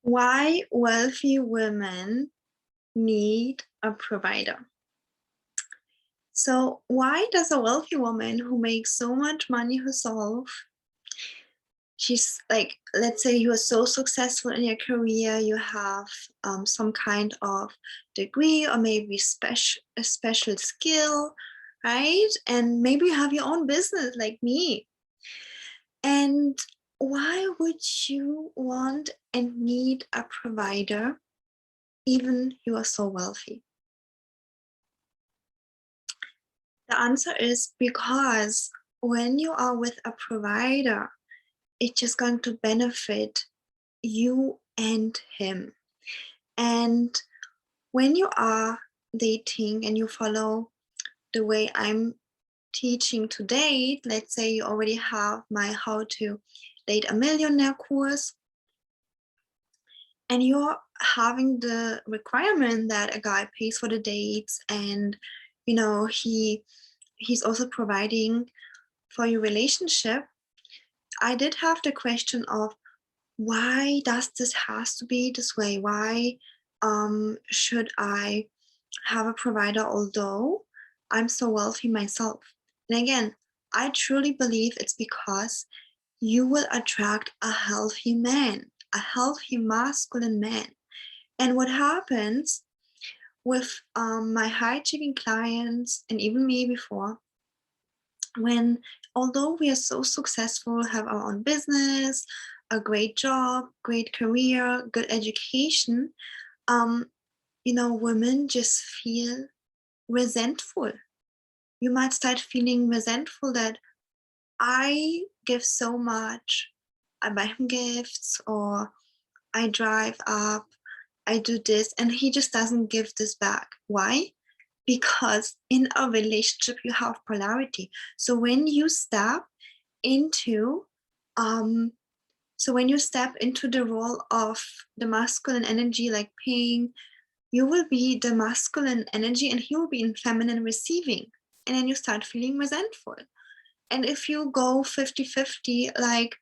Why wealthy women need a provider. So why does a wealthy woman who makes so much money herself, she's like, let's say you are so successful in your career, you have some kind of degree or maybe a special skill, right? And maybe you have your own business like me. And why would you want and need a provider even you are so wealthy? The answer is because when you are with a provider, it's just going to benefit you and him. And when you are dating and you follow the way I'm teaching to date, let's say you already have my How to Date a Millionaire course, and you're having the requirement that a guy pays for the dates and he's also providing for your relationship. I did have the question of why does this has to be this way? Why should I have a provider although I'm so wealthy myself? And again, I truly believe it's because you will attract a healthy man, a healthy masculine man. And what happens with my high achieving clients and even me before, when although we are so successful, have our own business, a great job, great career, good education, women just feel resentful. You might start feeling resentful that I give so much, I buy him gifts, or I drive up, I do this, and he just doesn't give this back. Why? Because in a relationship you have polarity. So when you step into the role of the masculine energy, like paying, you will be the masculine energy and he will be in feminine receiving, and then you start feeling resentful. And if you go 50-50, like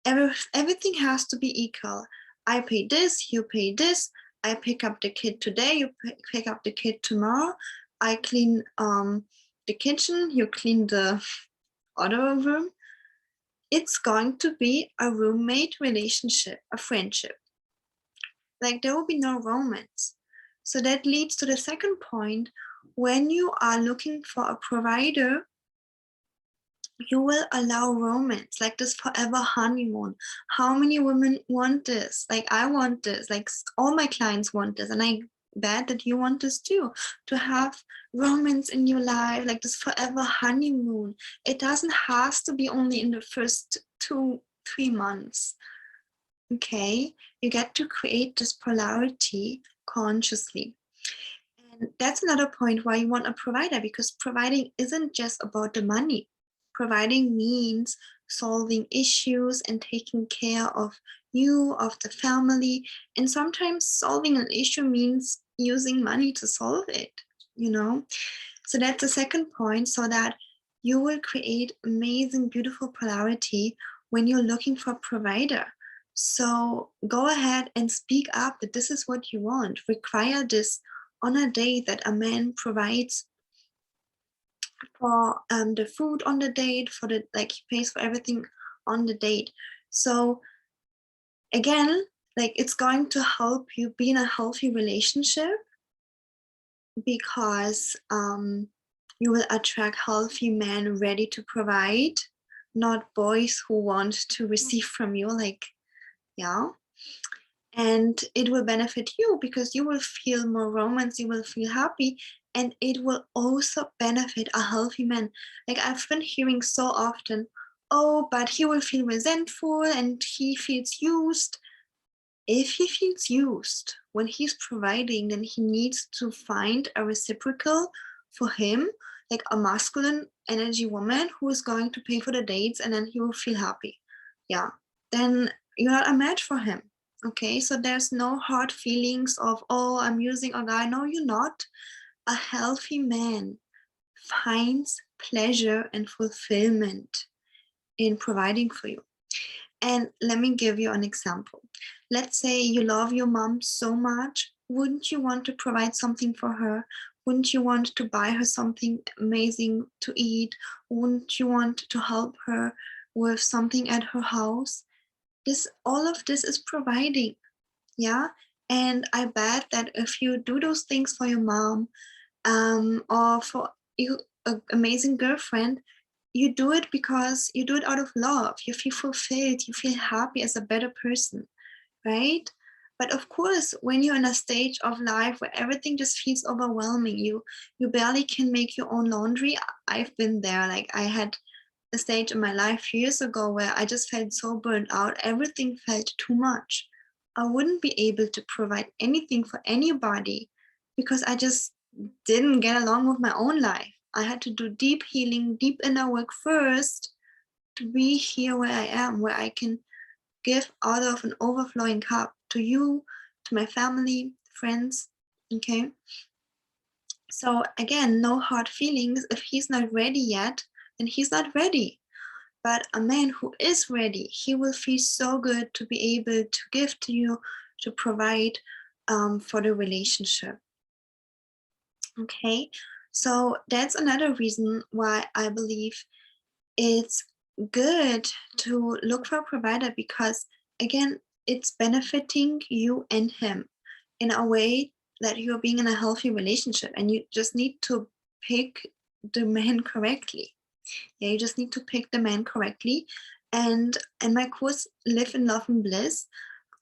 everything has to be equal. I pay this, you pay this, I pick up the kid today, you pick up the kid tomorrow, I clean the kitchen, you clean the other room. It's going to be a roommate relationship, a friendship. Like there will be no romance. So that leads to the second point. When you are looking for a provider, you will allow romance, like this forever honeymoon. How many women want this? Like I want this, like all my clients want this, and I bet that you want this too, to have romance in your life, like this forever honeymoon. It doesn't have to be only in the first 2-3 months. Okay, you get to create this polarity consciously. And that's another point why you want a provider, because providing isn't just about the money. Providing means solving issues and taking care of you, of the family. And sometimes solving an issue means using money to solve it, So that's the second point, so that you will create amazing, beautiful polarity when you're looking for a provider. So go ahead and speak up that this is what you want. Require this on a date, that a man provides for the food on the date, he pays for everything on the date. So again, like it's going to help you be in a healthy relationship, because you will attract healthy men ready to provide, not boys who want to receive from you, and it will benefit you because you will feel more romance, you will feel happy, and it will also benefit a healthy man. Like I've been hearing so often, oh, but he will feel resentful and he feels used. If he feels used when he's providing, then he needs to find a reciprocal for him, like a masculine energy woman who is going to pay for the dates, and then he will feel happy. Yeah, then you're not a match for him. Okay, so there's no hard feelings of, oh, I'm using a guy. No, you're not. A healthy man finds pleasure and fulfillment in providing for you. And let me give you an example. Let's say you love your mom so much. Wouldn't you want to provide something for her? Wouldn't you want to buy her something amazing to eat? Wouldn't you want to help her with something at her house? All of this is providing, yeah. And I bet that if you do those things for your mom, or for you, an amazing girlfriend, you do it because you do it out of love. You feel fulfilled. You feel happy as a better person, right? But of course, when you're in a stage of life where everything just feels overwhelming, you barely can make your own laundry. I've been there. Like, I had a stage in my life years ago where I just felt so burnt out. Everything felt too much. I wouldn't be able to provide anything for anybody because I just didn't get along with my own life. I had to do deep healing, deep inner work first to be here where I am, where I can give out of an overflowing cup to you, to my family, friends. Okay. So again, no hard feelings. If he's not ready yet, then he's not ready. But a man who is ready, he will feel so good to be able to give to you, to provide for the relationship. Okay. So that's another reason why I believe it's good to look for a provider, because again, it's benefiting you and him in a way that you're being in a healthy relationship, and you just need to pick the man correctly. Yeah, you just need to pick the man correctly. And in my course, Live in Love and Bliss,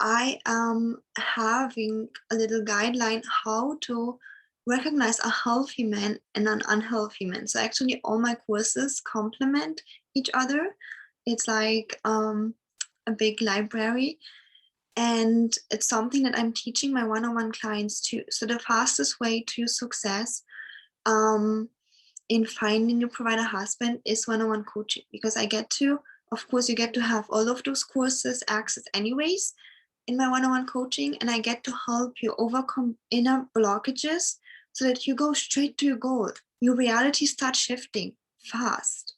I am having a little guideline how to recognize a healthy man and an unhealthy man. So actually, all my courses complement each other. It's like a big library, and it's something that I'm teaching my one-on-one clients too. So the fastest way to success in finding a provider husband is one-on-one coaching, because I get to, of course, you get to have all of those courses access anyways in my one-on-one coaching, and I get to help you overcome inner blockages so that you go straight to your goal. Your reality starts shifting fast.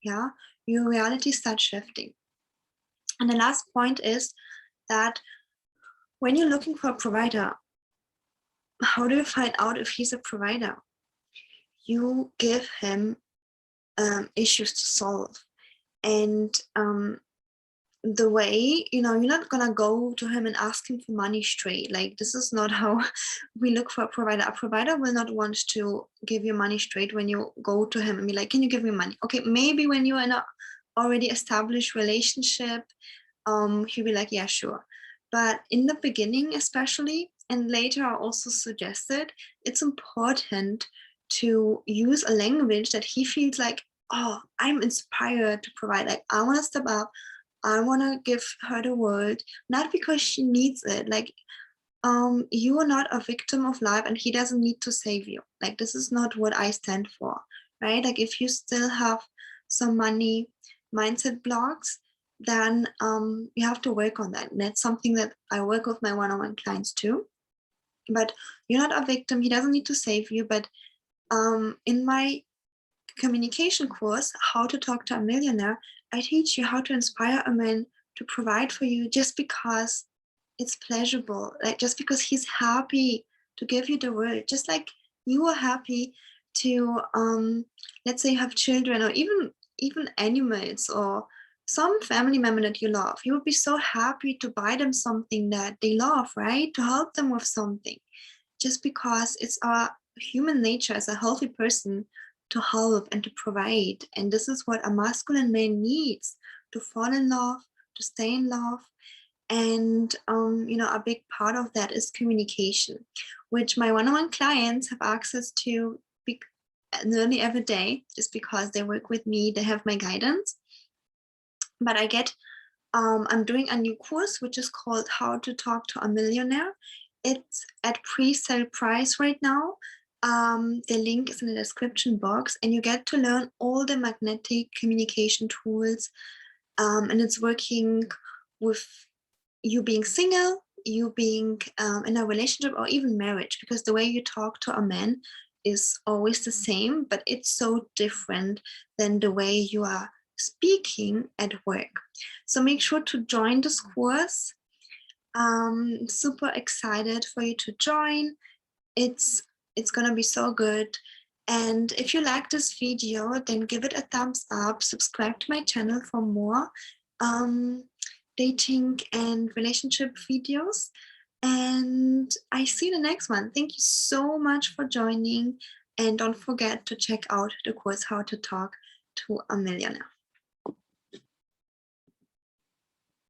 Yeah, your reality starts shifting. And the last point is that when you're looking for a provider, how do you find out if he's a provider? You give him issues to solve. And the way, you're not gonna go to him and ask him for money straight. Like, this is not how we look for a provider. A provider will not want to give you money straight when you go to him and be like, can you give me money? Okay, maybe when you're in a already established relationship, he'll be like, yeah, sure. But in the beginning, especially, and later I also suggested, it's important to use a language that he feels like, oh, I'm inspired to provide. Like, I want to step up. I want to give her the world, not because she needs it. Like, you are not a victim of life, and he doesn't need to save you. Like, this is not what I stand for, right? Like, if you still have some money mindset blocks, then you have to work on that. And that's something that I work with my one-on-one clients too. But you're not a victim. He doesn't need to save you. But in my communication course, How to Talk to a Millionaire, I teach you how to inspire a man to provide for you just because it's pleasurable, like just because he's happy to give you the world, just like you are happy to let's say you have children, or even animals, or some family member that you love. You would be so happy to buy them something that they love, right? To help them with something, just because it's our human nature as a healthy person to help and to provide. And this is what a masculine man needs: to fall in love, to stay in love. And a big part of that is communication, which my one-on-one clients have access to nearly every day, just because they work with me, they have my guidance. But I'm doing a new course which is called How to Talk to a Millionaire. It's at pre-sale price right now. The link is in the description box, and you get to learn all the magnetic communication tools. And it's working with you being single, you being in a relationship, or even marriage, because the way you talk to a man is always the same, but it's so different than the way you are speaking at work. So make sure to join this course. Super excited for you to join. It's it's gonna be so good. And if you like this video, then give it a thumbs up, subscribe to my channel for more um, dating and relationship videos. And I see you in the next one. Thank you so much for joining. And don't forget to check out the course How to Talk to a Millionaire.